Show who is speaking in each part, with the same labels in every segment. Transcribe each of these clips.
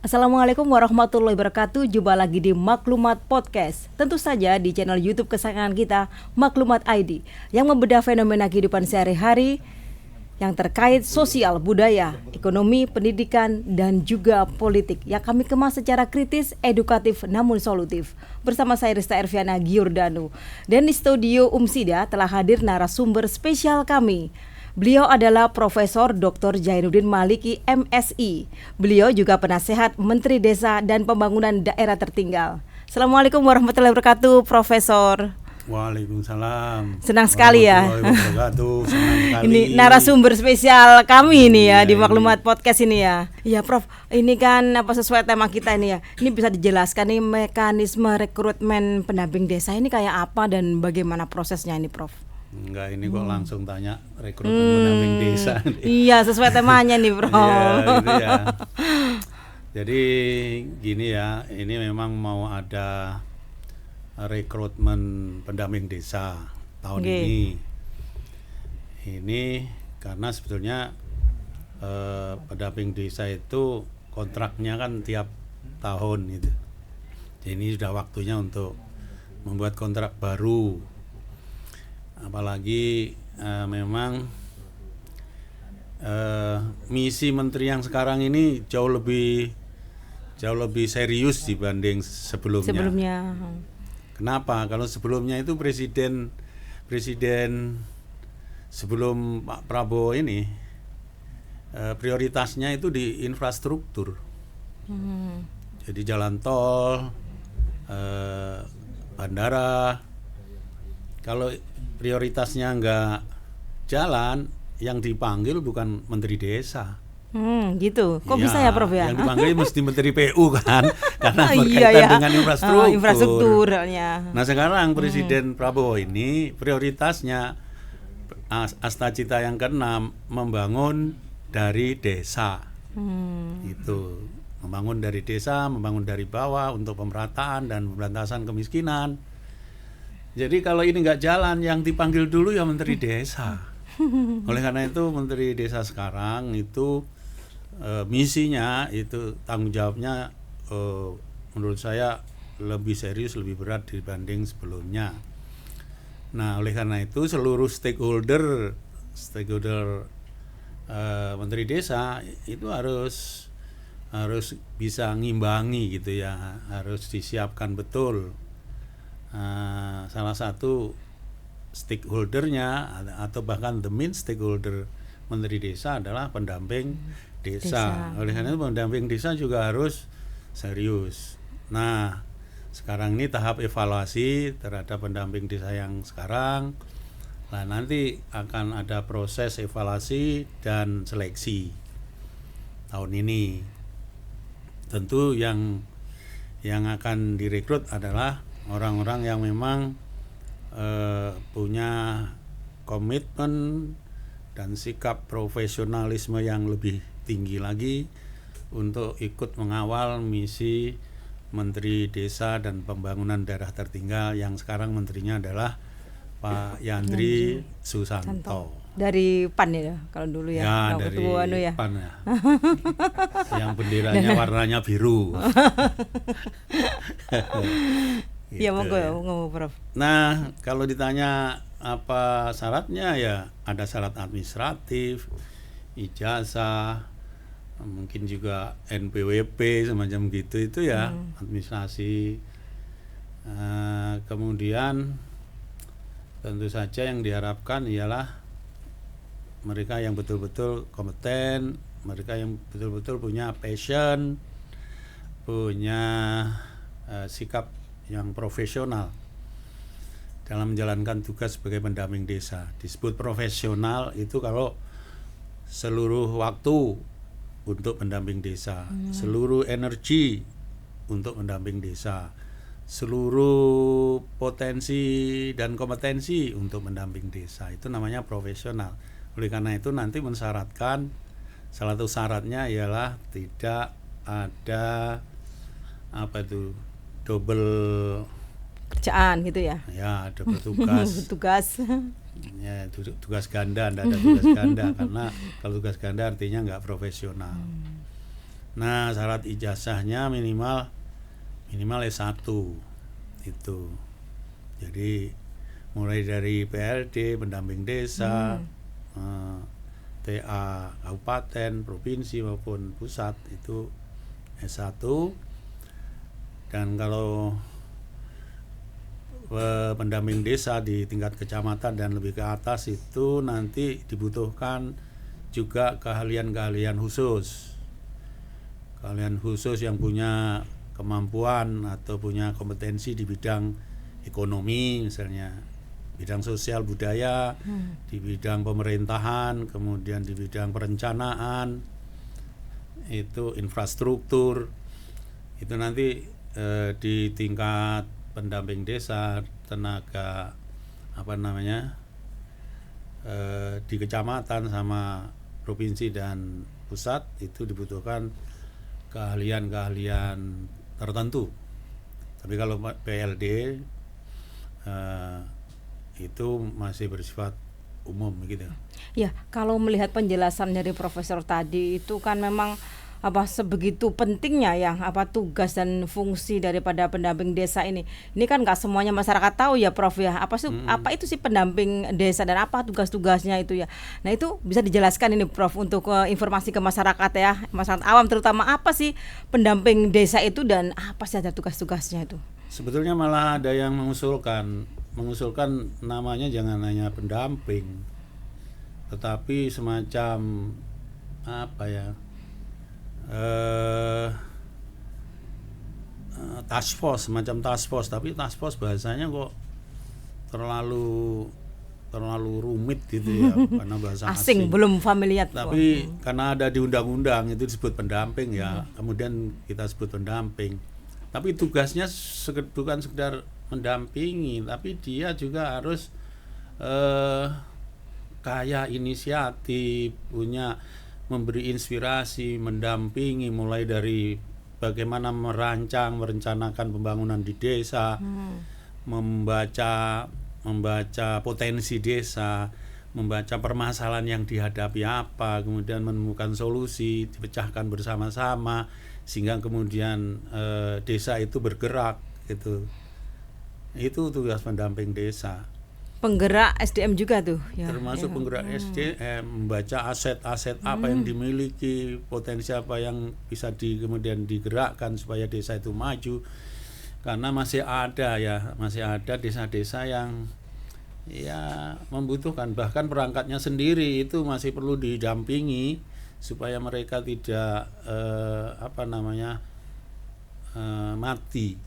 Speaker 1: Assalamualaikum warahmatullahi wabarakatuh. Jumpa lagi di Maklumat Podcast. Tentu saja di channel YouTube kesayangan kita, Maklumat ID, yang membedah fenomena kehidupan sehari-hari yang terkait sosial, budaya, ekonomi, pendidikan, dan juga politik yang kami kemas secara kritis, edukatif, namun solutif. Bersama saya Rista Erviana Giordano. Dan di studio Umsida telah hadir narasumber spesial kami. Beliau adalah Profesor Dr. Zainuddin Maliki MSI. Beliau juga penasehat Menteri Desa dan Pembangunan Daerah Tertinggal. Assalamualaikum warahmatullahi wabarakatuh, Profesor.
Speaker 2: Waalaikumsalam.
Speaker 1: Senang sekali ya.
Speaker 2: Senang sekali.
Speaker 1: Ini narasumber spesial kami ini ya di Maklumat Podcast ini ya. Iya, Prof. Ini kan sesuai tema kita ini ya. Ini bisa dijelaskan nih mekanisme rekrutmen pendamping desa ini kayak apa dan bagaimana prosesnya ini, Prof?
Speaker 2: Enggak, ini kok langsung tanya rekrutmen pendamping desa.
Speaker 1: Iya, sesuai temanya nih, Bro.
Speaker 2: Iya, gitu ya. Jadi gini ya, ini memang mau ada rekrutmen pendamping desa tahun ini. Ini karena sebetulnya pendamping desa itu kontraknya kan tiap tahun gitu. Jadi ini sudah waktunya untuk membuat kontrak baru. Apalagi memang misi menteri yang sekarang ini jauh lebih serius dibanding sebelumnya. Kenapa? Kalau sebelumnya itu presiden sebelum Pak Prabowo ini prioritasnya itu di infrastruktur. Jadi jalan tol, bandara. Kalau prioritasnya nggak jalan, yang dipanggil bukan menteri desa.
Speaker 1: Gitu. Kok bisa ya, Prof ya?
Speaker 2: Yang dipanggil mesti menteri PU kan, karena berkaitan dengan
Speaker 1: infrastrukturnya.
Speaker 2: Nah sekarang Presiden Prabowo ini prioritasnya Astacita yang ke-6 membangun dari desa. Itu membangun dari desa, membangun dari bawah untuk pemerataan dan pemberantasan kemiskinan. Jadi kalau ini nggak jalan, yang dipanggil dulu ya menteri desa. Oleh karena itu menteri desa sekarang itu misinya itu tanggung jawabnya menurut saya lebih serius, lebih berat dibanding sebelumnya. Nah oleh karena itu seluruh stakeholder menteri desa itu harus bisa ngimbangi gitu ya, harus disiapkan betul. Salah satu stakeholdernya atau bahkan the main stakeholder menteri desa adalah pendamping desa. Oleh karena itu pendamping desa juga harus serius. Nah sekarang ini tahap evaluasi terhadap pendamping desa yang sekarang. Nah nanti akan ada proses evaluasi dan seleksi tahun ini. Tentu yang akan direkrut adalah orang-orang yang memang punya komitmen dan sikap profesionalisme yang lebih tinggi lagi untuk ikut mengawal misi Menteri Desa dan Pembangunan Daerah Tertinggal yang sekarang menterinya adalah Pak Yandri Susanto.
Speaker 1: Dari PAN ya kalau dulu ya.
Speaker 2: Ya dari PAN ya. Yang benderanya warnanya biru. Gitu.
Speaker 1: Ya monggo Prof.
Speaker 2: Nah kalau ditanya apa syaratnya, ya ada syarat administratif, ijazah, mungkin juga NPWP semacam gitu itu ya administrasi. Kemudian tentu saja yang diharapkan ialah mereka yang betul-betul kompeten, mereka yang betul-betul punya passion, punya sikap yang profesional dalam menjalankan tugas sebagai pendamping desa. Disebut profesional itu kalau seluruh waktu untuk pendamping desa, seluruh energi untuk pendamping desa, seluruh potensi dan kompetensi untuk pendamping desa, itu namanya profesional. Oleh karena itu nanti mensyaratkan, salah satu syaratnya ialah tidak ada double
Speaker 1: kerjaan gitu ya.
Speaker 2: Ya, double tugas. Ya, tugas ganda, tidak ada tugas ganda karena kalau tugas ganda artinya nggak profesional. Nah, syarat ijazahnya minimal S1 itu. Jadi mulai dari PLD, pendamping desa, TA kabupaten, provinsi maupun pusat itu S1. Dan kalau pendamping desa di tingkat kecamatan dan lebih ke atas itu nanti dibutuhkan juga keahlian khusus. Keahlian khusus yang punya kemampuan atau punya kompetensi di bidang ekonomi misalnya, bidang sosial budaya, di bidang pemerintahan, kemudian di bidang perencanaan, itu infrastruktur. Itu nanti di tingkat pendamping desa, tenaga di kecamatan sama provinsi dan pusat itu dibutuhkan keahlian tertentu. Tapi kalau PLD itu masih bersifat umum gitu.
Speaker 1: Ya, kalau melihat penjelasan dari Profesor tadi itu kan memang sebegitu pentingnya ya tugas dan fungsi daripada pendamping desa ini. Ini kan nggak semuanya masyarakat tahu ya, Prof ya. Apa itu sih pendamping desa dan apa tugas-tugasnya itu ya. Nah, itu bisa dijelaskan ini Prof untuk informasi ke masyarakat ya, masyarakat awam terutama, apa sih pendamping desa itu dan apa saja tugas-tugasnya itu.
Speaker 2: Sebetulnya malah ada yang mengusulkan namanya jangan hanya pendamping, tetapi semacam task force, semacam task force. Tapi task force bahasanya kok terlalu rumit gitu ya, karena bahasa asing,
Speaker 1: belum familiar.
Speaker 2: Tapi karena ada di undang-undang itu disebut pendamping ya, kemudian kita sebut pendamping. Tapi tugasnya bukan sekedar mendampingi, tapi dia juga harus kaya inisiatif, punya memberi inspirasi, mendampingi mulai dari bagaimana merencanakan pembangunan di desa, membaca potensi desa, membaca permasalahan yang dihadapi apa, kemudian menemukan solusi, dipecahkan bersama-sama sehingga kemudian desa itu bergerak gitu. Itu tugas pendamping desa.
Speaker 1: Penggerak SDM juga tuh ya.
Speaker 2: Termasuk penggerak SDM, membaca aset-aset apa yang dimiliki, potensi apa yang bisa kemudian digerakkan supaya desa itu maju. Karena masih ada desa-desa yang ya membutuhkan, bahkan perangkatnya sendiri itu masih perlu didampingi supaya mereka tidak mati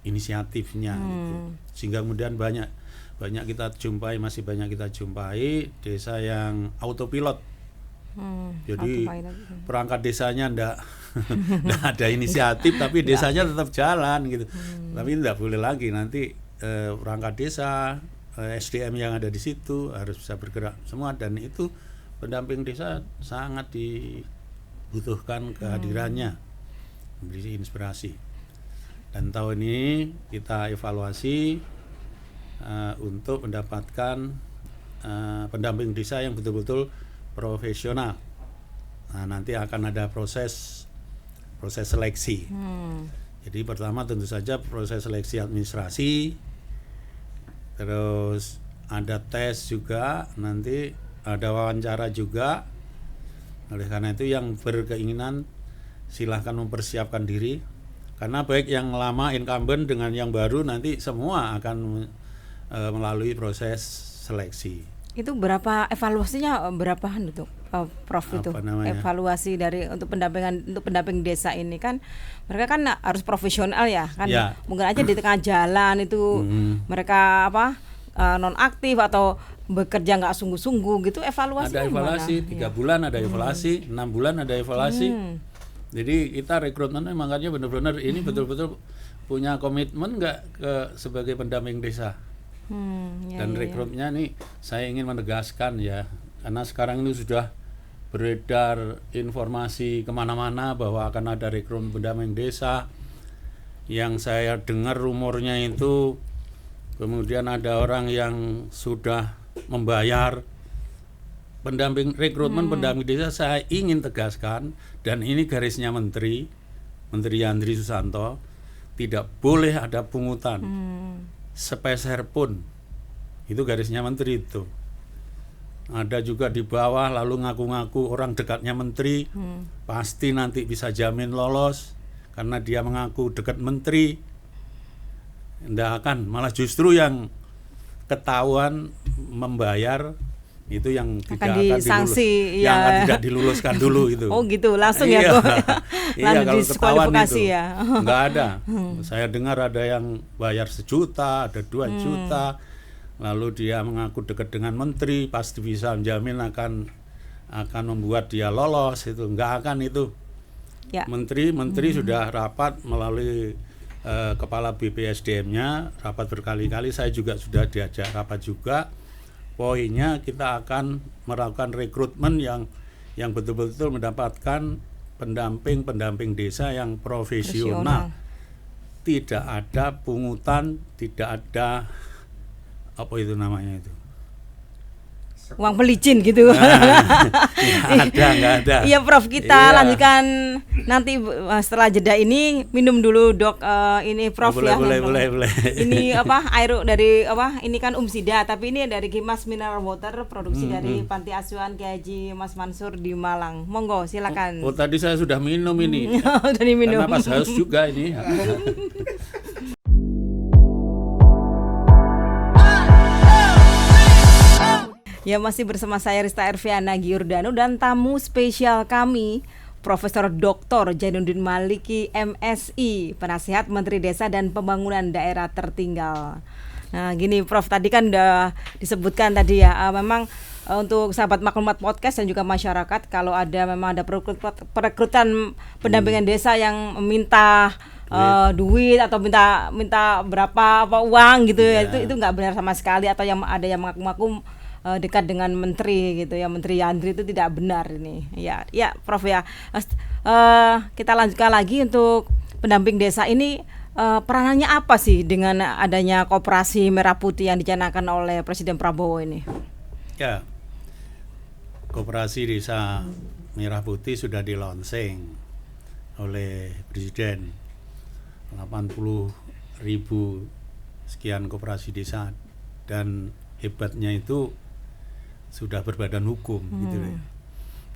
Speaker 2: inisiatifnya gitu. Sehingga kemudian banyak kita jumpai desa yang autopilot. Jadi perangkat desanya ndak ada inisiatif, tapi desanya tetap jalan gitu. Tapi tidak boleh lagi, nanti perangkat desa, SDM yang ada di situ harus bisa bergerak semua, dan itu pendamping desa sangat dibutuhkan kehadirannya, memberi inspirasi. Dan tahun ini kita evaluasi untuk mendapatkan pendamping desa yang betul-betul profesional. Nah, nanti akan ada proses seleksi. Jadi pertama tentu saja proses seleksi administrasi, terus ada tes juga, nanti ada wawancara juga. Oleh karena itu yang berkeinginan silahkan mempersiapkan diri, karena baik yang lama incumbent dengan yang baru nanti semua akan melalui proses seleksi.
Speaker 1: Itu berapa evaluasinya, berapaan itu Prof itu evaluasi untuk pendamping desa ini? Kan mereka kan harus profesional ya kan ya. Mungkin aja di tengah jalan itu mereka non aktif atau bekerja nggak sungguh-sungguh gitu. Evaluasi
Speaker 2: ada evaluasi 3 bulan ada evaluasi, 6 bulan ada evaluasi. Jadi kita rekrutmennya makanya benar-benar ini betul-betul punya komitmen nggak sebagai pendamping desa. Dan rekrutnya nih saya ingin menegaskan ya, karena sekarang ini sudah beredar informasi kemana-mana bahwa akan ada rekrut pendamping desa. Yang saya dengar rumornya itu kemudian ada orang yang sudah membayar rekrutmen pendamping desa saya ingin tegaskan, dan ini garisnya Menteri Yandri Susanto, tidak boleh ada pungutan sepeser pun. Itu garisnya Menteri itu. Ada juga di bawah lalu ngaku-ngaku orang dekatnya Menteri, pasti nanti bisa jamin lolos karena dia mengaku dekat Menteri. Tidak akan, malah justru yang ketahuan membayar itu yang tidak akan tidak diluluskan dulu itu.
Speaker 1: Oh gitu, langsung
Speaker 2: iya.
Speaker 1: ya kok.
Speaker 2: Iya, kalau ketahuan itu
Speaker 1: ya.
Speaker 2: nggak ada. Saya dengar ada yang bayar 1 juta, ada 2 juta, lalu dia mengaku dekat dengan Menteri, pasti bisa menjamin akan membuat dia lolos. Itu nggak akan itu. Ya. Menteri sudah rapat melalui kepala BPSDM-nya, rapat berkali-kali. Saya juga sudah diajak rapat juga. Poinnya kita akan melakukan rekrutmen yang betul-betul mendapatkan pendamping desa yang profesional. Tidak ada pungutan, tidak ada apa itu namanya itu,
Speaker 1: uang pelicin gitu.
Speaker 2: Nggak ada.
Speaker 1: Iya Prof, kita lanjutkan nanti setelah jeda ini. Minum dulu Dok, ini Prof.
Speaker 2: Boleh.
Speaker 1: Ini air dari ini kan Umsida, tapi ini dari Gimas Mineral Water, produksi dari Panti Asuhan Kiai Haji Mas Mansur di Malang. Monggo silakan.
Speaker 2: Oh tadi saya sudah minum ini.
Speaker 1: Tadi minum.
Speaker 2: Karena pas haus juga ini.
Speaker 1: Ya, masih bersama saya Rista Erviana Giordano dan tamu spesial kami Profesor Dr. Jainuddin Maliki MSI, Penasihat Menteri Desa dan Pembangunan Daerah Tertinggal. Nah gini Prof, tadi kan udah disebutkan tadi ya, memang untuk sahabat Maklumat Podcast dan juga masyarakat, kalau ada memang ada perekrutan pendampingan desa yang meminta duit atau minta berapa uang gitu ya, itu nggak benar sama sekali, atau yang ada yang mengaku-ngaku dekat dengan menteri gitu ya, Menteri Yandri, itu tidak benar ini. Ya Prof ya. Kita lanjutkan lagi untuk pendamping desa ini, peranannya apa sih dengan adanya Koperasi Merah Putih yang dicanangkan oleh Presiden Prabowo ini?
Speaker 2: Ya, Koperasi Desa Merah Putih sudah di-launching oleh Presiden. 80.000 sekian koperasi desa, dan hebatnya itu sudah berbadan hukum gitu ya.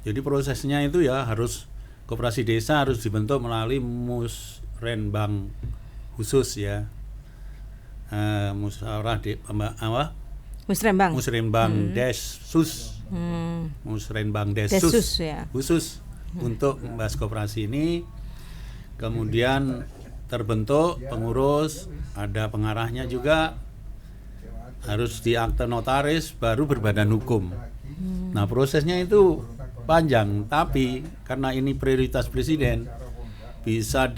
Speaker 2: Jadi prosesnya itu ya harus koperasi desa harus dibentuk melalui musrenbang khusus ya, musyawarah musrenbang Desus, musrenbang Desus
Speaker 1: ya,
Speaker 2: khusus untuk membahas koperasi ini. Kemudian terbentuk pengurus, ada pengarahnya juga, harus diakte notaris, baru berbadan hukum. Nah prosesnya itu panjang, tapi karena ini prioritas Presiden, bisa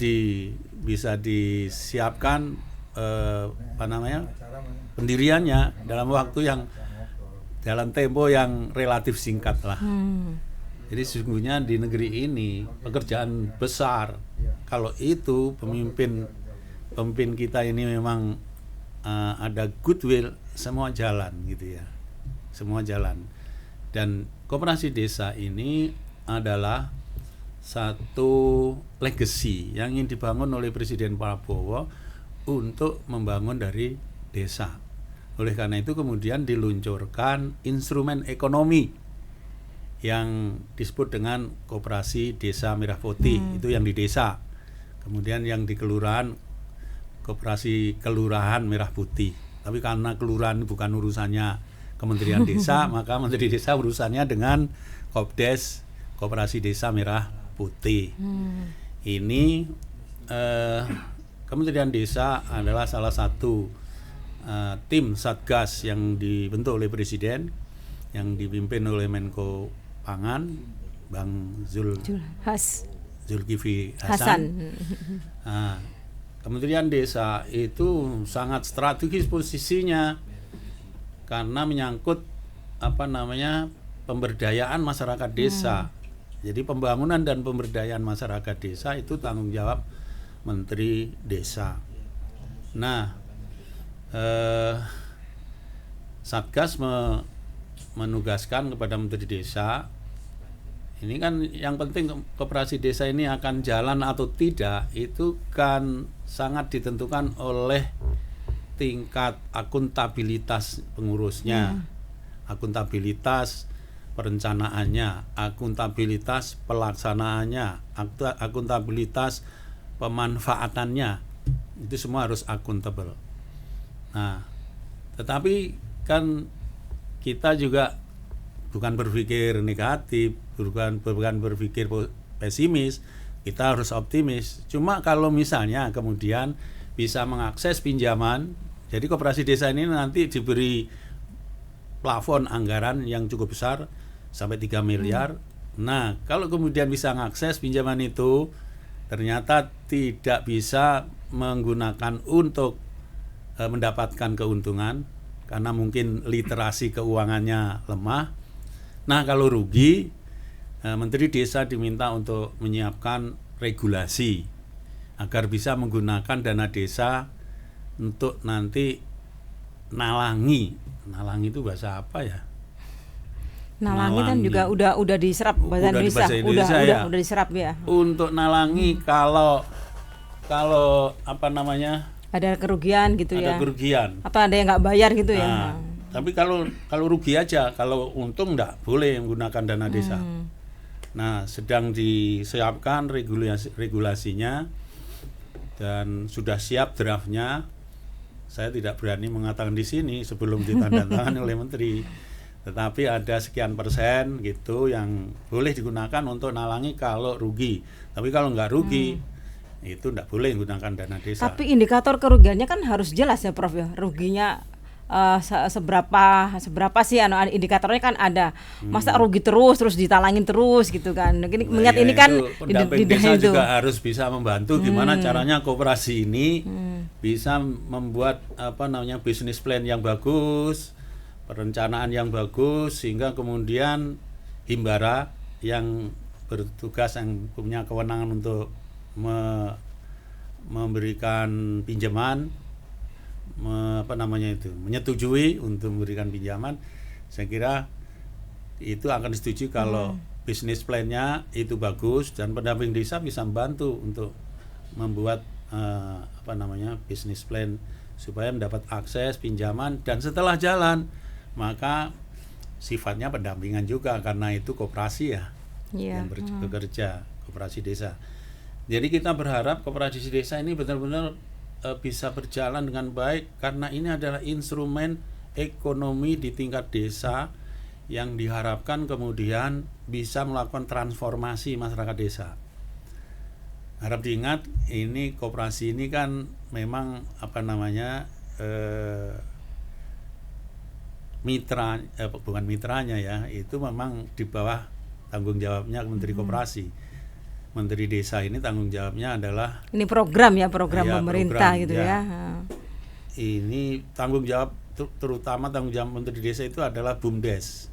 Speaker 2: disiapkan pendiriannya dalam tempo yang relatif singkat lah. Jadi sesungguhnya di negeri ini pekerjaan besar. Kalau itu pemimpin kita ini memang ada goodwill, semua jalan gitu ya, semua jalan. Dan koperasi desa ini adalah satu legacy yang ingin dibangun oleh Presiden Prabowo untuk membangun dari desa. Oleh karena itu kemudian diluncurkan instrumen ekonomi yang disebut dengan Koperasi Desa Merah Putih, itu yang di desa. Kemudian yang di kelurahan, Koperasi Kelurahan Merah Putih. Tapi karena kelurahan bukan urusannya Kementerian Desa, maka Menteri Desa urusannya dengan Kopdes, Koperasi Desa Merah Putih. Ini Kementerian Desa adalah salah satu tim Satgas yang dibentuk oleh Presiden, yang dipimpin oleh Menko Pangan, Bang Zulkifli Hasan. Kementerian Desa itu sangat strategis posisinya karena menyangkut pemberdayaan masyarakat desa. Jadi pembangunan dan pemberdayaan masyarakat desa itu tanggung jawab Menteri Desa. Nah, Satgas menugaskan kepada Menteri Desa. Ini kan yang penting koperasi desa ini akan jalan atau tidak itu kan sangat ditentukan oleh tingkat akuntabilitas pengurusnya, akuntabilitas perencanaannya, akuntabilitas pelaksanaannya, akuntabilitas pemanfaatannya. Itu semua harus akuntabel. Nah, tetapi kan kita juga bukan berpikir negatif, bukan berpikir pesimis, kita harus optimis. Cuma kalau misalnya kemudian bisa mengakses pinjaman, jadi koperasi desa ini nanti diberi plafon anggaran yang cukup besar sampai 3 miliar. Nah, kalau kemudian bisa mengakses pinjaman itu, ternyata tidak bisa menggunakan untuk mendapatkan keuntungan karena mungkin literasi keuangannya lemah. Nah, kalau rugi, Menteri Desa diminta untuk menyiapkan regulasi agar bisa menggunakan dana desa untuk nanti nalangi itu bahasa apa ya?
Speaker 1: Nalangi kan juga udah diserap bahasa Indonesia, udah diserap ya.
Speaker 2: Untuk nalangi kalau apa namanya?
Speaker 1: Ada kerugian gitu ya.
Speaker 2: Ada kerugian.
Speaker 1: Atau ada yang nggak bayar gitu ya.
Speaker 2: Tapi kalau rugi aja, kalau untung enggak boleh menggunakan dana desa. Nah, sedang disiapkan regulasinya dan sudah siap draftnya. Saya tidak berani mengatakan di sini sebelum ditandatangani oleh menteri. Tetapi ada sekian persen gitu yang boleh digunakan untuk nalangi kalau rugi. Tapi kalau nggak rugi, itu nggak boleh menggunakan dana desa.
Speaker 1: Tapi indikator kerugiannya kan harus jelas ya Prof ya. Ruginya seberapa sih indikatornya kan ada. Masa rugi terus ditalangin terus gitu kan. Mengingat ini kan
Speaker 2: pendamping desa juga harus bisa membantu gimana caranya koperasi ini bisa membuat bisnis plan yang bagus, perencanaan yang bagus, sehingga kemudian Himbara yang bertugas yang punya kewenangan untuk memberikan pinjaman, menyetujui untuk memberikan pinjaman. Saya kira itu akan disetujui kalau bisnis plan-nya itu bagus dan pendamping desa bisa membantu untuk membuat bisnis plan supaya mendapat akses pinjaman, dan setelah jalan maka sifatnya pendampingan juga karena itu koperasi yang bekerja, koperasi desa. Jadi kita berharap koperasi desa ini benar-benar bisa berjalan dengan baik karena ini adalah instrumen ekonomi di tingkat desa yang diharapkan kemudian bisa melakukan transformasi masyarakat desa. Harap diingat, ini koperasi ini kan memang bukan mitranya ya, itu memang di bawah tanggung jawabnya Menteri Koperasi. Menteri Desa ini tanggung jawabnya adalah
Speaker 1: ini program pemerintah gitu ya.
Speaker 2: Ini tanggung jawab terutama tanggung jawab Menteri Desa itu adalah BUMDes.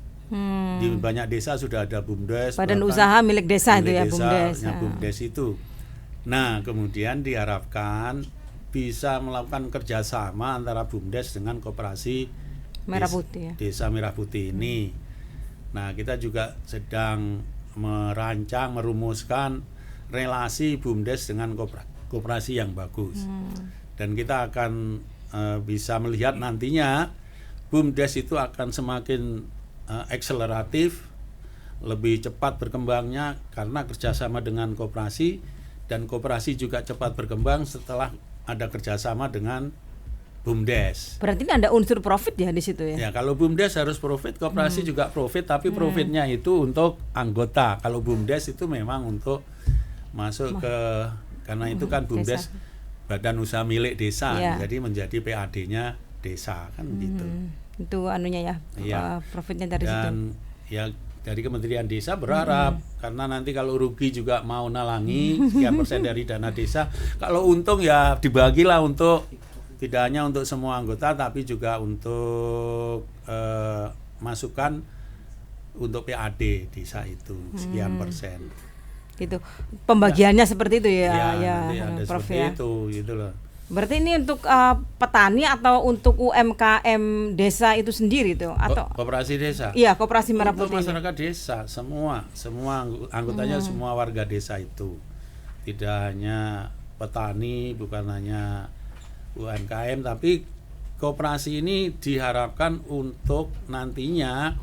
Speaker 2: Di banyak desa sudah ada BUMDes,
Speaker 1: badan usaha milik desa itu ya,
Speaker 2: BUMDes itu. Nah, kemudian diharapkan bisa melakukan kerjasama antara BUMDes dengan koperasi
Speaker 1: Merah Putih
Speaker 2: Desa Merah Putih ini. Nah, kita juga sedang merumuskan relasi BUMDes dengan koperasi yang bagus. Dan kita akan bisa melihat nantinya BUMDes itu akan semakin akseleratif, lebih cepat berkembangnya karena kerjasama dengan koperasi, dan koperasi juga cepat berkembang setelah ada kerjasama dengan BUMDes.
Speaker 1: Berarti ini ada unsur profit ya di situ ya?
Speaker 2: Ya, kalau BUMDes harus profit, koperasi juga profit, tapi profitnya itu untuk anggota. Kalau BUMDes itu memang untuk masuk karena itu kan BUMDes desa. Badan usaha milik desa, jadi menjadi PAD-nya desa kan gitu.
Speaker 1: Itu anunya ya, profitnya dari situ.
Speaker 2: Dan ya dari Kementerian Desa berharap karena nanti kalau rugi juga mau nalangi sekian persen dari dana desa. Kalau untung ya dibagilah untuk tidak hanya untuk semua anggota tapi juga untuk masukan untuk PAD desa itu sekian persen.
Speaker 1: Gitu. Pembagiannya seperti itu ya
Speaker 2: ada
Speaker 1: Prof
Speaker 2: seperti
Speaker 1: ya.
Speaker 2: Itu gitu loh.
Speaker 1: Berarti ini untuk petani atau untuk UMKM desa itu sendiri tuh atau
Speaker 2: Koperasi desa?
Speaker 1: Iya, koperasi merah
Speaker 2: Untuk
Speaker 1: putih.
Speaker 2: masyarakat desa, semua anggotanya, semua warga desa itu. Tidak hanya petani, bukan hanya UMKM, tapi koperasi ini diharapkan untuk nantinya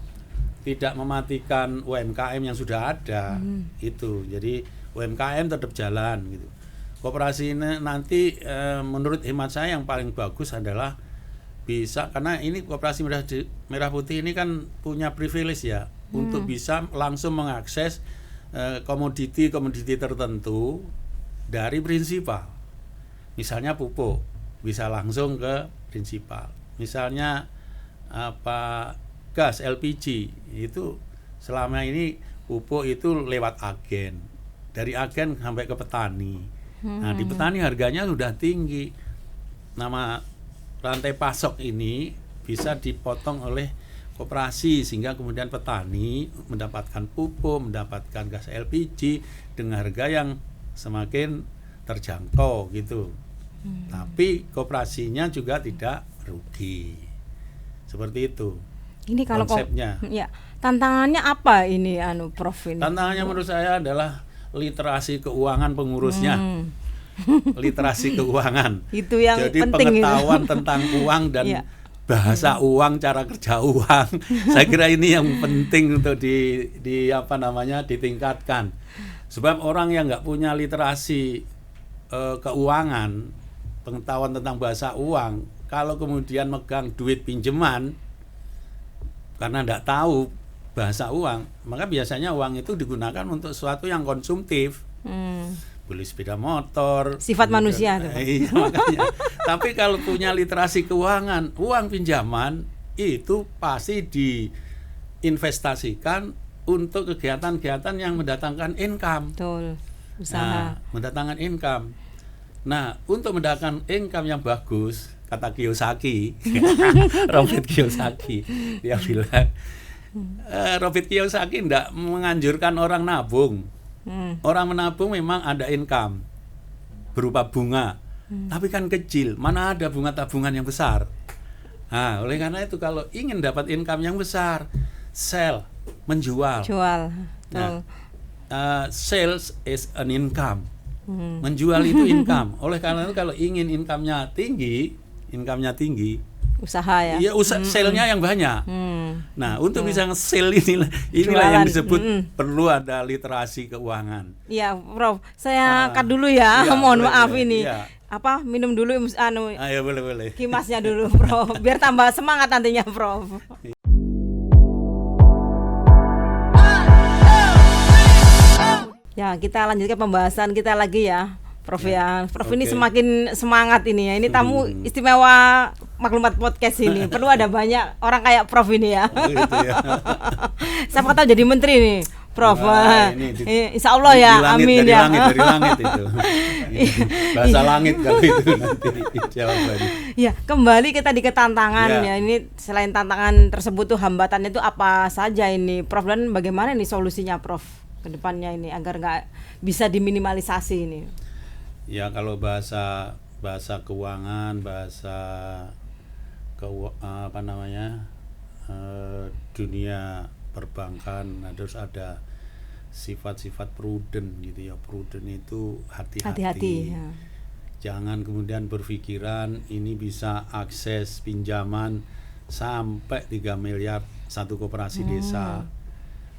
Speaker 2: tidak mematikan UMKM yang sudah ada. Itu. Jadi UMKM tetap jalan gitu. Koperasi ini nanti menurut hemat saya yang paling bagus adalah bisa, karena ini koperasi merah putih ini kan punya privilege ya untuk bisa langsung mengakses komoditi tertentu dari prinsipal. Misalnya pupuk bisa langsung ke prinsipal. Misalnya gas LPG itu selama ini pupuk itu lewat agen. Dari agen sampai ke petani. Nah, di petani harganya sudah tinggi. Nama rantai pasok ini bisa dipotong oleh koperasi sehingga kemudian petani mendapatkan pupuk, mendapatkan gas LPG dengan harga yang semakin terjangkau gitu. Tapi koperasinya juga tidak rugi. Seperti itu.
Speaker 1: Ini kalau
Speaker 2: konsepnya.
Speaker 1: Ya, tantangannya apa ini Prof ini?
Speaker 2: Tantangannya menurut saya adalah literasi keuangan pengurusnya. Literasi keuangan.
Speaker 1: Itu yang
Speaker 2: jadi
Speaker 1: penting.
Speaker 2: Pengetahuan tentang uang dan bahasa uang, cara kerja uang. Saya kira ini yang penting untuk ditingkatkan. Sebab orang yang nggak punya literasi keuangan, pengetahuan tentang bahasa uang, kalau kemudian megang duit pinjaman karena nggak tahu bahasa uang, maka biasanya uang itu digunakan untuk sesuatu yang konsumtif. Beli sepeda motor.
Speaker 1: Sifat manusia tuh.
Speaker 2: Iya, makanya. Tapi kalau punya literasi keuangan, uang pinjaman itu pasti diinvestasikan untuk kegiatan-kegiatan yang mendatangkan income.
Speaker 1: Betul. Usaha.
Speaker 2: Mendatangkan income. Nah, untuk mendatangkan income yang bagus, kata Kiyosaki, Robert Kiyosaki, dia bilang, Robert Kiyosaki tidak menganjurkan orang nabung. Orang menabung memang ada income berupa bunga, tapi kan kecil. Mana ada bunga tabungan yang besar? Nah, oleh karena itu kalau ingin dapat income yang besar, sell, menjual. Nah, sales is an income. Menjual itu income. Oleh karena itu kalau ingin income-nya tinggi,
Speaker 1: usaha ya.
Speaker 2: Iya, sale-nya yang banyak. Nah, untuk bisa nge-sale inilah yang disebut perlu ada literasi keuangan.
Speaker 1: Iya, Prof. Saya angkat dulu ya. Mohon maaf ini.
Speaker 2: Iya.
Speaker 1: Minum dulu
Speaker 2: Ayo, boleh.
Speaker 1: Kimasnya dulu, Prof. Biar tambah semangat nantinya, Prof. Ya, kita lanjutkan pembahasan kita lagi ya. Prof ya, Prof ini semakin semangat ini ya. Ini tamu istimewa Maklumat Podcast ini. Perlu ada banyak orang kayak Prof ini ya.
Speaker 2: Gitu ya.
Speaker 1: Siapa tahu jadi menteri nih, Prof. Insya Allah ya, amin
Speaker 2: dari
Speaker 1: ya.
Speaker 2: Dari langit itu. Bahasa langit kalau itu nanti jawabannya.
Speaker 1: Ya, kembali kita di ketantangan ya. Ini selain tantangan tersebut tuh hambatannya itu apa saja ini, Prof, dan bagaimana nih solusinya, Prof, ke depannya ini agar nggak bisa diminimalisasi ini?
Speaker 2: Ya, kalau bahasa keuangan, dunia perbankan harus ada sifat-sifat prudent gitu ya. Prudent itu hati-hati.
Speaker 1: Ya.
Speaker 2: Jangan kemudian berpikiran ini bisa akses pinjaman sampai 3 miliar satu koperasi desa.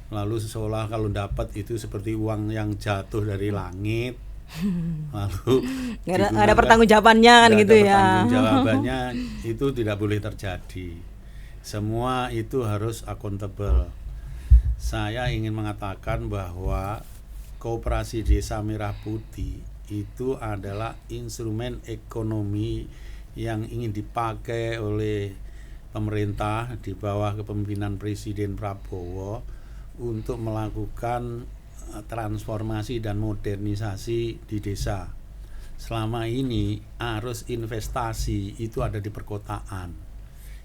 Speaker 2: Lalu seolah kalau dapat itu seperti uang yang jatuh dari langit. Lalu
Speaker 1: nggak ada pertanggungjawabannya kan gitu ya.
Speaker 2: Pertanggungjawabannya itu tidak boleh terjadi. Semua itu harus accountable. Saya ingin mengatakan bahwa Koperasi Desa Merah Putih itu adalah instrumen ekonomi yang ingin dipakai oleh pemerintah di bawah kepemimpinan Presiden Prabowo untuk melakukan transformasi dan modernisasi di desa. Selama ini arus investasi itu ada di perkotaan.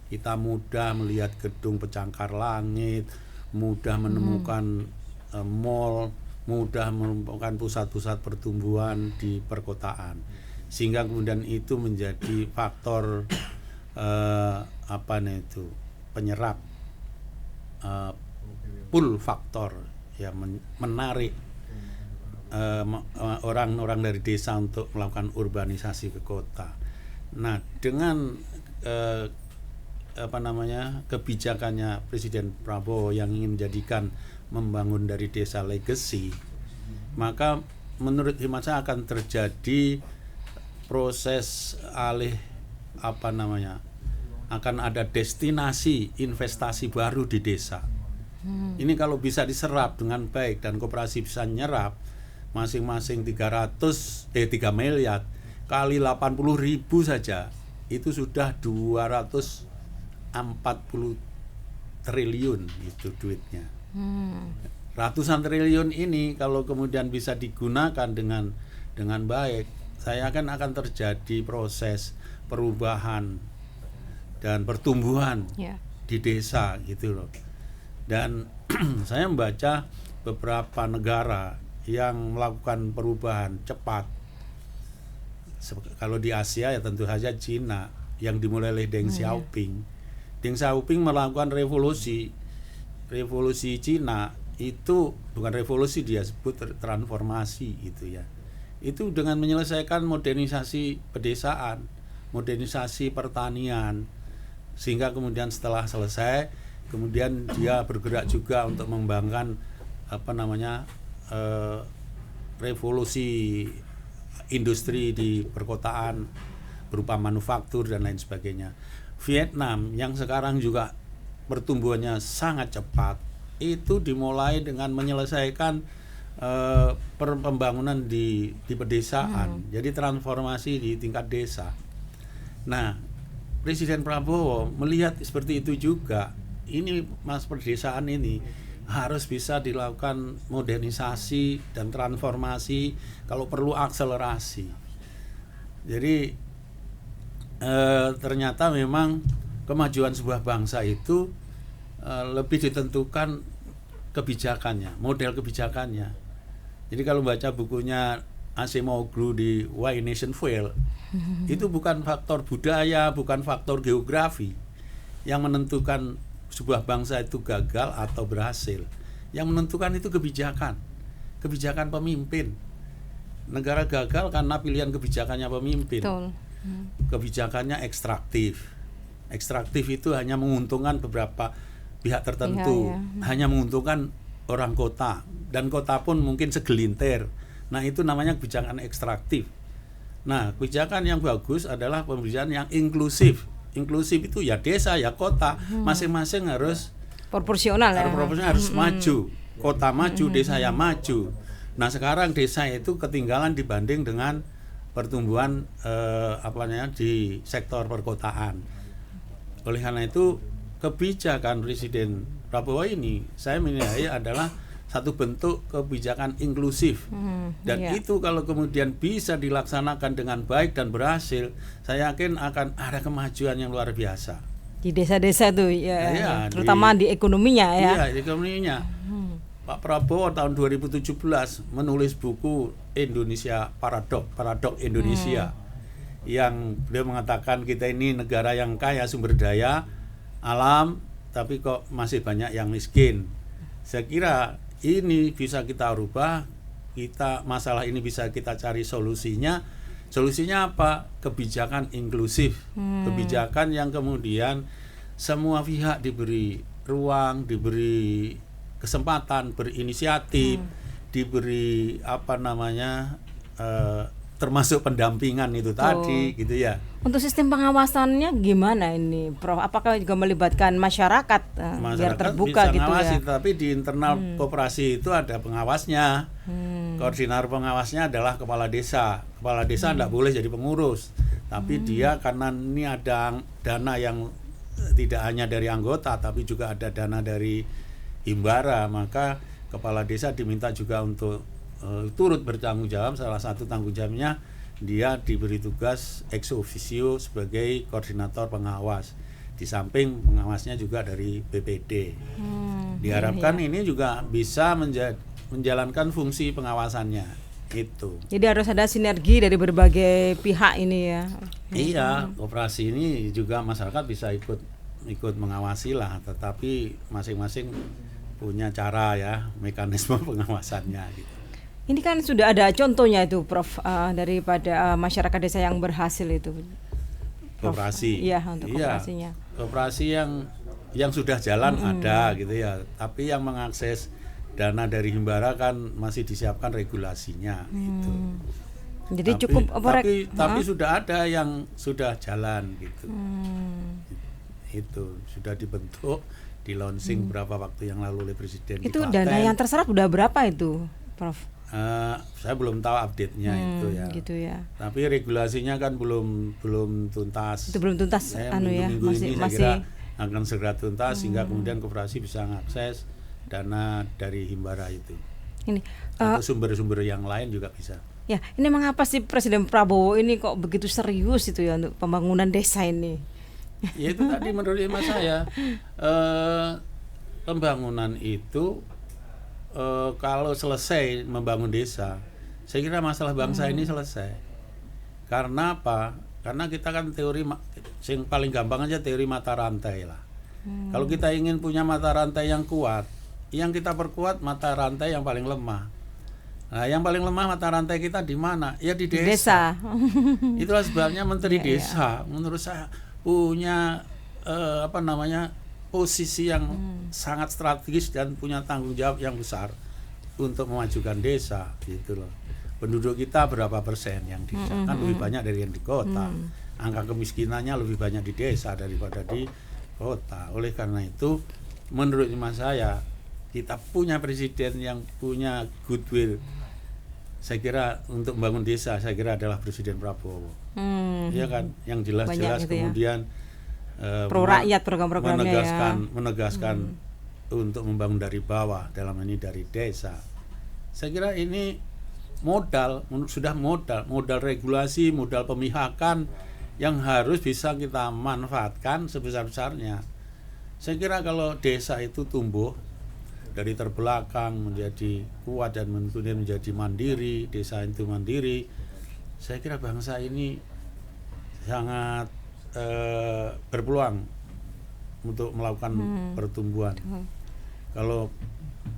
Speaker 2: Kita mudah melihat gedung pencakar langit, mudah menemukan mall, mudah menemukan pusat-pusat pertumbuhan di perkotaan. sehingga kemudian itu menjadi faktor penyerap, pull faktor ya, menarik orang-orang dari desa untuk melakukan urbanisasi ke kota. Nah, dengan kebijakannya Presiden Prabowo yang ingin menjadikan membangun dari desa legacy, maka menurut hemat saya akan terjadi proses akan ada destinasi investasi baru di desa. Ini kalau bisa diserap dengan baik dan koperasi bisa nyerap masing-masing 3 miliar kali 80.000 saja, itu sudah 240 triliun itu duitnya. Ratusan triliun ini kalau kemudian bisa digunakan dengan baik, saya akan terjadi proses perubahan dan pertumbuhan di desa gitu loh. Dan saya membaca beberapa negara yang melakukan perubahan cepat. Kalau di Asia ya tentu saja Cina yang dimulai oleh Deng Xiaoping. Deng Xiaoping melakukan revolusi Cina itu bukan revolusi, dia sebut transformasi gitu ya. Itu dengan menyelesaikan modernisasi pedesaan, modernisasi pertanian, sehingga kemudian setelah selesai kemudian dia bergerak juga untuk mengembangkan revolusi industri di perkotaan berupa manufaktur dan lain sebagainya. Vietnam yang sekarang juga pertumbuhannya sangat cepat, itu dimulai dengan menyelesaikan pembangunan di pedesaan. Jadi transformasi di tingkat desa. Nah, Presiden Prabowo melihat seperti itu juga. Ini pedesaan ini harus bisa dilakukan modernisasi dan transformasi, kalau perlu akselerasi. Jadi ternyata memang kemajuan sebuah bangsa itu lebih ditentukan kebijakannya, model kebijakannya. Jadi kalau baca bukunya Acemoglu di Why Nation Fail, itu bukan faktor budaya, bukan faktor geografi yang menentukan sebuah bangsa itu gagal atau berhasil. Yang menentukan itu kebijakan pemimpin. Negara gagal karena pilihan kebijakannya pemimpin.
Speaker 1: Betul.
Speaker 2: Kebijakannya ekstraktif. Ekstraktif itu hanya menguntungkan beberapa pihak tertentu, hanya menguntungkan orang kota, dan kota pun mungkin segelintir. Nah, itu namanya kebijakan ekstraktif. Nah, kebijakan yang bagus adalah kebijakan yang inklusif. Inklusif itu ya desa, ya kota, masing-masing harus
Speaker 1: proporsional ya.
Speaker 2: Harus maju. Kota maju, desa yang maju. Nah, sekarang desa itu ketinggalan dibanding dengan pertumbuhan di sektor perkotaan. Oleh karena itu, kebijakan Presiden Prabowo ini saya menilai adalah satu bentuk kebijakan inklusif. Dan itu kalau kemudian bisa dilaksanakan dengan baik dan berhasil, saya yakin akan ada kemajuan yang luar biasa
Speaker 1: di desa-desa tuh ya, terutama di ekonominya ya.
Speaker 2: Iya, di ekonominya. Pak Prabowo tahun 2017 menulis buku Indonesia Paradok Indonesia, yang beliau mengatakan kita ini negara yang kaya sumber daya alam, tapi kok masih banyak yang miskin. Saya kira ini bisa kita rubah, masalah ini bisa kita cari solusinya. Solusinya apa? Kebijakan inklusif, kebijakan yang kemudian semua pihak diberi ruang, diberi kesempatan berinisiatif, diberi termasuk pendampingan itu tadi gitu ya.
Speaker 1: Untuk sistem pengawasannya gimana ini, Prof? Apakah juga melibatkan masyarakat biar terbuka
Speaker 2: bisa
Speaker 1: gitu
Speaker 2: ngawasi,
Speaker 1: ya?
Speaker 2: tapi di internal koperasi itu ada pengawasnya. Koordinator pengawasnya adalah kepala desa. Kepala desa tidak boleh jadi pengurus, tapi dia karena ini ada dana yang tidak hanya dari anggota, tapi juga ada dana dari himbara, maka kepala desa diminta juga untuk turut bertanggung jawab. Salah satu tanggung jawabnya dia diberi tugas ex officio sebagai koordinator pengawas, di samping pengawasnya juga dari BPD. Diharapkan ini juga bisa menjalankan fungsi pengawasannya. Itu.
Speaker 1: Jadi harus ada sinergi dari berbagai pihak ini ya.
Speaker 2: Iya, koperasi ini juga masyarakat bisa ikut mengawasi lah, tetapi masing-masing punya cara ya, mekanisme pengawasannya gitu.
Speaker 1: Ini kan sudah ada contohnya itu Prof, daripada masyarakat desa yang berhasil itu. Prof.
Speaker 2: Koperasi.
Speaker 1: Iya, untuk koperasinya.
Speaker 2: Koperasi yang sudah jalan ada gitu ya, tapi yang mengakses dana dari Himbara kan masih disiapkan regulasinya gitu.
Speaker 1: Jadi
Speaker 2: tapi,
Speaker 1: cukup
Speaker 2: tapi sudah ada yang sudah jalan gitu. Itu sudah dibentuk, di launching berapa waktu yang lalu oleh Presiden.
Speaker 1: Itu dana yang terserap udah berapa itu, Prof?
Speaker 2: Saya belum tahu update-nya itu ya.
Speaker 1: Gitu ya.
Speaker 2: Tapi regulasinya kan belum tuntas.
Speaker 1: Itu belum tuntas,
Speaker 2: minggu ini saya
Speaker 1: masih
Speaker 2: kira akan segera tuntas sehingga kemudian koperasi bisa mengakses dana dari Himbara itu.
Speaker 1: Ini
Speaker 2: atau sumber-sumber yang lain juga bisa.
Speaker 1: Ya, ini mengapa sih Presiden Prabowo ini kok begitu serius itu ya untuk pembangunan desa ini?
Speaker 2: Ya itu tadi menurut hemat saya, pembangunan itu kalau selesai membangun desa, saya kira masalah bangsa ini selesai. Karena apa? Karena kita kan teori yang paling gampang aja teori mata rantai lah. Kalau kita ingin punya mata rantai yang kuat, yang kita perkuat mata rantai yang paling lemah. Nah, yang paling lemah mata rantai kita di mana? Ya di desa. Itulah sebabnya Menteri Desa menurut saya punya posisi yang sangat strategis dan punya tanggung jawab yang besar untuk memajukan desa gitu loh. Penduduk kita berapa persen yang di desa? Kan lebih banyak dari yang di kota. Angka kemiskinannya lebih banyak di desa daripada di kota. Oleh karena itu menurut saya kita punya presiden yang punya goodwill. Saya kira untuk membangun desa saya kira adalah Presiden Prabowo. Iya kan, yang jelas-jelas gitu kemudian
Speaker 1: pro rakyat program-programnya
Speaker 2: menegaskan untuk membangun dari bawah, dalam ini dari desa. Saya kira ini sudah modal regulasi, modal pemihakan yang harus bisa kita manfaatkan sebesar-besarnya. Saya kira kalau desa itu tumbuh dari terbelakang menjadi kuat dan kemudian menjadi mandiri, desa itu mandiri, saya kira bangsa ini sangat berpeluang untuk melakukan pertumbuhan. Kalau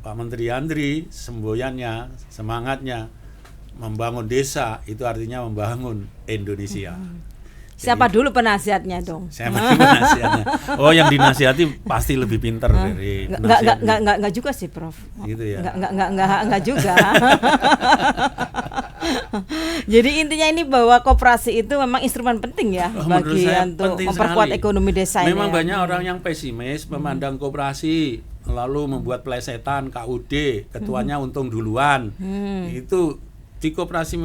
Speaker 2: Pak Menteri Andri semboyannya, semangatnya membangun desa, itu artinya membangun Indonesia.
Speaker 1: Siapa dulu penasihatnya dong?
Speaker 2: Siapa penasihatnya? Oh, yang dinasihati pasti lebih pintar dari penasihatnya.
Speaker 1: Enggak juga sih, Prof.
Speaker 2: Gitu ya.
Speaker 1: Enggak juga. Jadi intinya ini bahwa koperasi itu memang instrumen penting ya bagi untuk memperkuat ekonomi desa ini.
Speaker 2: Memang banyak orang yang pesimis memandang koperasi lalu membuat plesetan KUD, ketuanya untung duluan. Itu di koperasi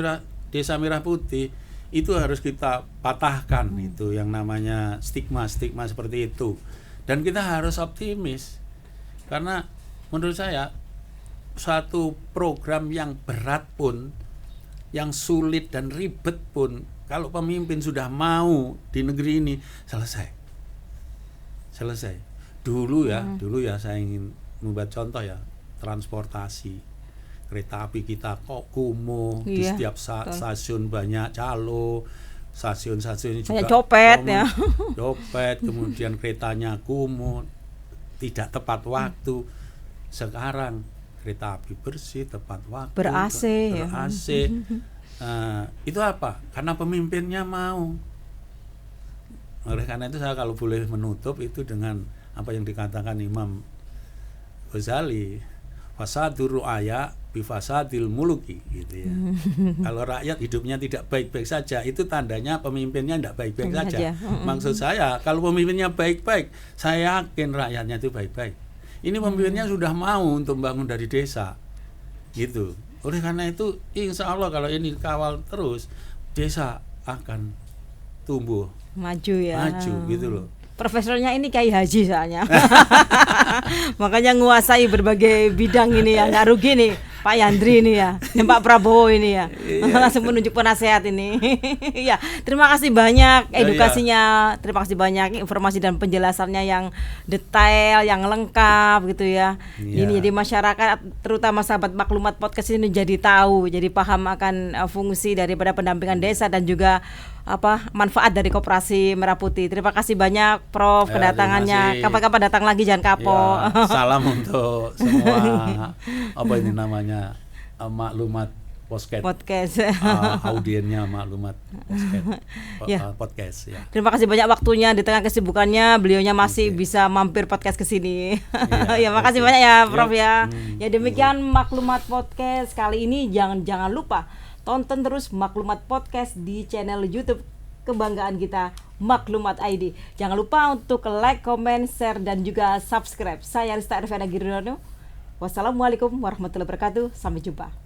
Speaker 2: Desa Merah Putih itu harus kita patahkan itu yang namanya stigma seperti itu. Dan kita harus optimis. Karena menurut saya suatu program yang berat pun, yang sulit dan ribet pun, kalau pemimpin sudah mau di negeri ini selesai. Dulu ya saya ingin membuat contoh ya, transportasi. Kereta api kita kok kumuh, di setiap stasiun banyak calo, stasiun-stasiun juga
Speaker 1: banyak copet ya.
Speaker 2: Copet, kemudian keretanya kumuh, tidak tepat waktu. Sekarang kereta api bersih, tepat waktu,
Speaker 1: ber-AC.
Speaker 2: Itu apa? Karena pemimpinnya mau. Oleh karena itu saya kalau boleh menutup itu dengan apa yang dikatakan Imam Ghazali, fasadur ru'aya bifasadil muluki gitu ya. Kalau rakyat hidupnya tidak baik-baik saja, itu tandanya pemimpinnya tidak baik-baik saja. Maksud saya, kalau pemimpinnya baik-baik, saya yakin rakyatnya itu baik-baik. Ini pemimpinnya sudah mau untuk membangun dari desa. Gitu. Oleh karena itu, insya Allah kalau ini kawal terus, desa akan tumbuh.
Speaker 1: Maju
Speaker 2: gitu loh.
Speaker 1: Profesornya ini Kiai Haji soalnya. Makanya nguasai berbagai bidang ini ya, nggak rugi nih Pak Yandri ini ya, dan Pak Prabowo ini ya, langsung menunjuk penasehat ini. Ya, terima kasih banyak edukasinya, terima kasih banyak informasi dan penjelasannya yang detail, yang lengkap gitu ya. Ini jadi masyarakat, terutama sahabat Maklumat Podcast ini jadi tahu, jadi paham akan fungsi daripada pendampingan desa dan juga manfaat dari Koperasi Merah Putih. Terima kasih banyak Prof kedatangannya. Kapan-kapan datang lagi, jangan kapok.
Speaker 2: Ya, salam untuk semua ini namanya Maklumat Podcast. Audiennya Maklumat Podcast ya.
Speaker 1: Terima kasih banyak waktunya di tengah kesibukannya, beliaunya masih bisa mampir podcast ke sini. Ya, makasih banyak ya Prof ya. Ya demikian Maklumat Podcast kali ini. Jangan lupa tonton terus Maklumat Podcast di channel YouTube kebanggaan kita, Maklumat ID. Jangan lupa untuk like, comment, share, dan juga subscribe. Saya Rista Erviana Girdono. Wassalamualaikum warahmatullahi wabarakatuh. Sampai jumpa.